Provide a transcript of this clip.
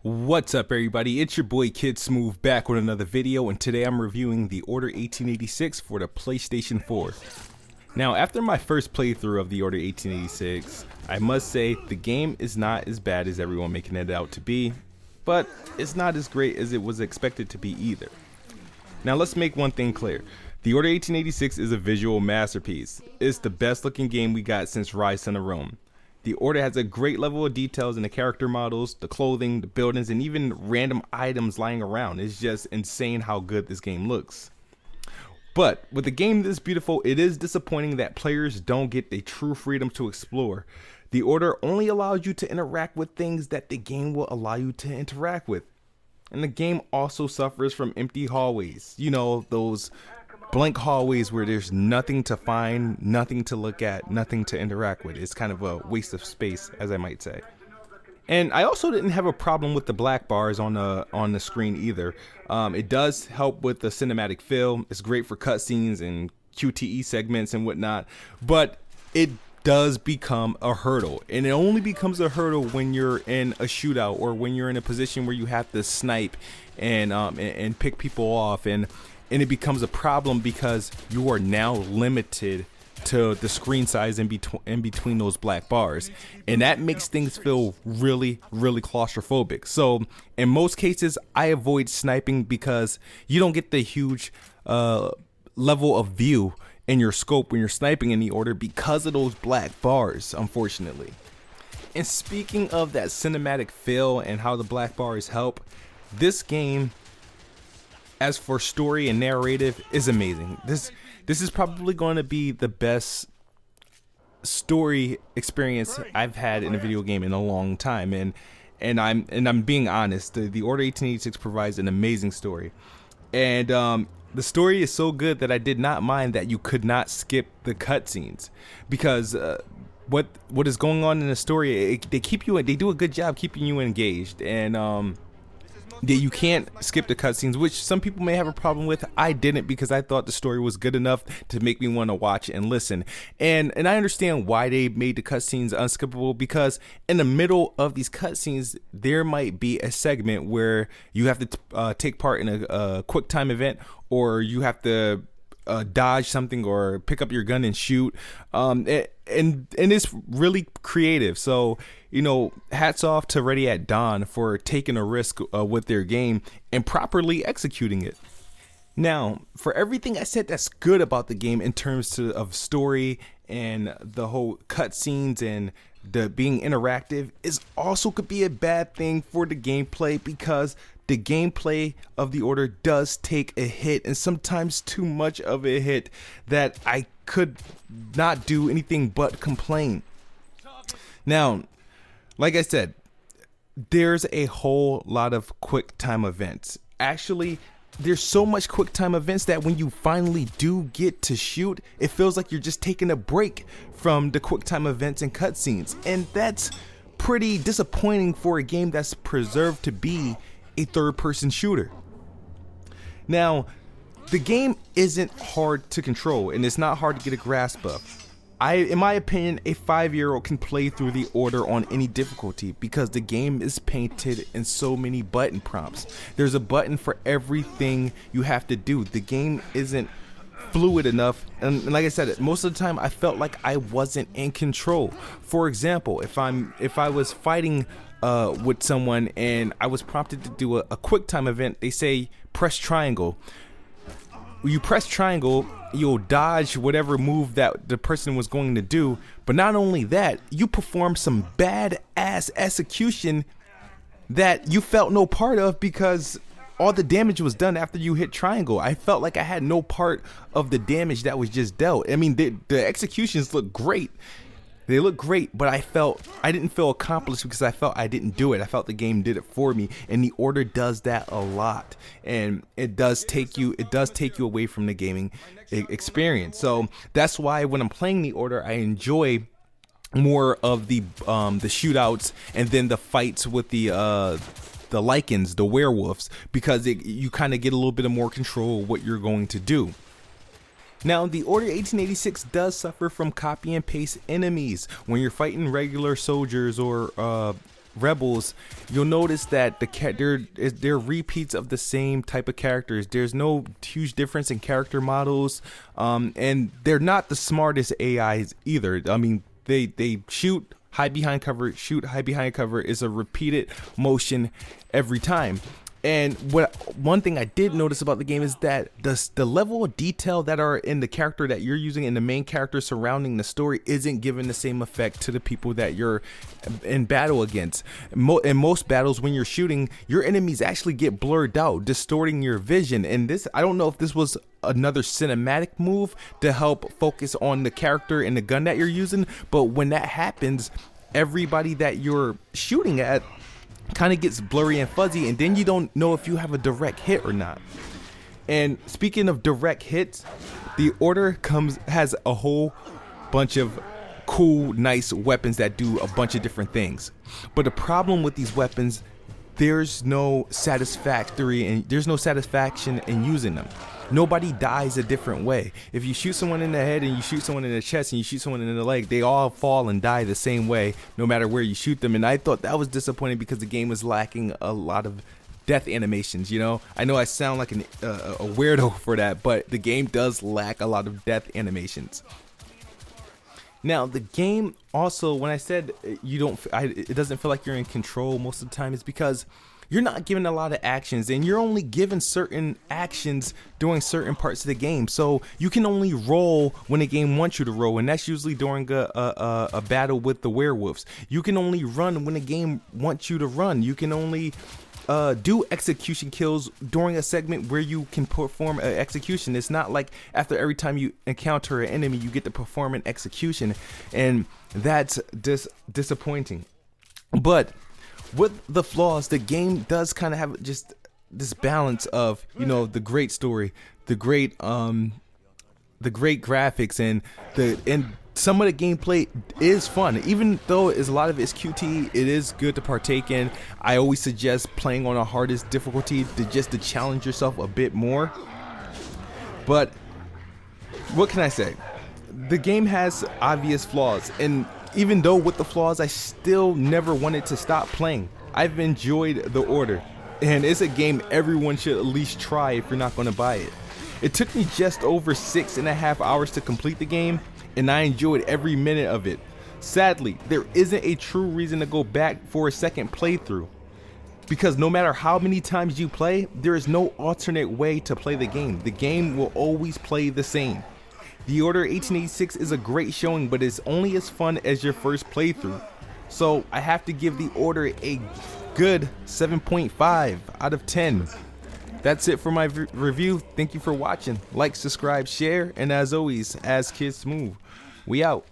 What's up everybody, it's your boy Kid Smooth back with another video, and today I'm reviewing the Order 1886 for the PlayStation 4. Now after my first playthrough of the Order 1886, I must say the game is not as bad as everyone making it out to be, but it's not as great as it was expected to be either. Now let's make one thing clear, the Order 1886 is a visual masterpiece. It's the best looking game we got since Rise Son of Rome. The Order has a great level of details in the character models, the clothing, the buildings, and even random items lying around. It's just insane how good this game looks. But with a game this beautiful, it is disappointing that players don't get the true freedom to explore. The Order only allows you to interact with things that the game will allow you to interact with. And the game also suffers from empty hallways. You know, those blank hallways where there's nothing to find, nothing to look at, nothing to interact with. It's kind of a waste of space, as I might say. And I also didn't have a problem with the black bars on the screen either. It does help with the cinematic feel. It's great for cutscenes and QTE segments and whatnot, but it does become a hurdle, and it only becomes a hurdle when you're in a shootout or when you're in a position where you have to snipe and pick people off, and it becomes a problem because you are now limited to the screen size in between those black bars, and that makes things feel really claustrophobic. So in most cases I avoid sniping because you don't get the huge level of view in your scope when you're sniping in the Order because of those black bars, unfortunately. And speaking of that cinematic feel and how the black bars help, this game, as for story and narrative, is amazing. This is probably going to be the best story experience I've had in a video game in a long time, and I'm being honest. The Order 1886 provides an amazing story, and the story is so good that I did not mind that you could not skip the cutscenes, because what is going on in the story, they do a good job keeping you engaged, and that you can't skip the cutscenes, which some people may have a problem with. I didn't, because I thought the story was good enough to make me want to watch and listen. And I understand why they made the cutscenes unskippable, because in the middle of these cutscenes there might be a segment where you have to take part in a quick time event, or you have to dodge something or pick up your gun and shoot, and it's really creative. So, you know, hats off to Ready at Dawn for taking a risk with their game and properly executing it. Now, for everything I said that's good about the game in terms of story and the whole cutscenes and the being interactive, is also could be a bad thing for the gameplay, because the gameplay of the Order does take a hit, and sometimes too much of a hit, that I could not do anything but complain. Now, like I said, there's a whole lot of quick time events. Actually, there's so much quick time events that when you finally do get to shoot, it feels like you're just taking a break from the quick time events and cutscenes, and that's pretty disappointing for a game that's preserved to be a third-person shooter. Now, the game isn't hard to control, and it's not hard to get a grasp of. In my opinion, a 5-year-old can play through the Order on any difficulty, because the game is painted in so many button prompts. There's a button for everything you have to do. The game isn't fluid enough, and like I said, most of the time I felt like I wasn't in control. For example, if I was fighting with someone and I was prompted to do a quick time event, they say press triangle. When you press triangle, you'll dodge whatever move that the person was going to do, but not only that, you perform some badass execution that you felt no part of, because all the damage was done after you hit triangle. I felt like I had no part of the damage that was just dealt. I mean, the executions look great. They look great, but I didn't feel accomplished because I felt I didn't do it. I felt the game did it for me, and the Order does that a lot, and it does take you away from the gaming experience. So that's why when I'm playing the Order, I enjoy more of the shootouts, and then the fights with the Lycans, the werewolves, because you kind of get a little bit of more control of what you're going to do. Now, the Order 1886 does suffer from copy and paste enemies. When you're fighting regular soldiers or Rebels, you'll notice that they're repeats of the same type of characters. There's no huge difference in character models, and they're not the smartest AIs either. I mean, they shoot, hide behind cover, shoot, hide behind cover is a repeated motion every time. And one thing I did notice about the game is that the level of detail that are in the character that you're using and the main character surrounding the story isn't giving the same effect to the people that you're in battle against. In most battles, when you're shooting, your enemies actually get blurred out, distorting your vision. And this, I don't know if this was another cinematic move to help focus on the character and the gun that you're using, but when that happens, everybody that you're shooting at kind of gets blurry and fuzzy, and then you don't know if you have a direct hit or not. And speaking of direct hits, the Order has a whole bunch of cool, nice weapons that do a bunch of different things. But the problem with these weapons, there's no satisfaction in using them. Nobody dies a different way. If you shoot someone in the head and you shoot someone in the chest and you shoot someone in the leg, they all fall and die the same way no matter where you shoot them. And I thought that was disappointing because the game was lacking a lot of death animations, you know? I know I sound like a weirdo for that, but the game does lack a lot of death animations. Now, the game also, when I said it doesn't feel like you're in control most of the time, is because you're not given a lot of actions, and you're only given certain actions during certain parts of the game. So you can only roll when the game wants you to roll, and that's usually during a battle with the werewolves. You can only run when the game wants you to run. You can only do execution kills during a segment where you can perform an execution. It's not like after every time you encounter an enemy, you get to perform an execution, and that's disappointing. But with the flaws, the game does kind of have just this balance of, you know, the great story, the great graphics, and some of the gameplay is fun. Even though a lot of it's QT, it is good to partake in. I always suggest playing on a hardest difficulty to challenge yourself a bit more. But what can I say? The game has obvious flaws, and even though with the flaws, I still never wanted to stop playing. I've enjoyed The Order, and it's a game everyone should at least try if you're not going to buy it. It took me just over 6.5 hours to complete the game, and I enjoyed every minute of it. Sadly, there isn't a true reason to go back for a second playthrough, because no matter how many times you play, there is no alternate way to play the game. The game will always play the same. The Order 1886 is a great showing, but it's only as fun as your first playthrough. So I have to give The Order a good 7.5 out of 10. That's it for my review. Thank you for watching. Like, subscribe, share, and as always, as kids move, we out.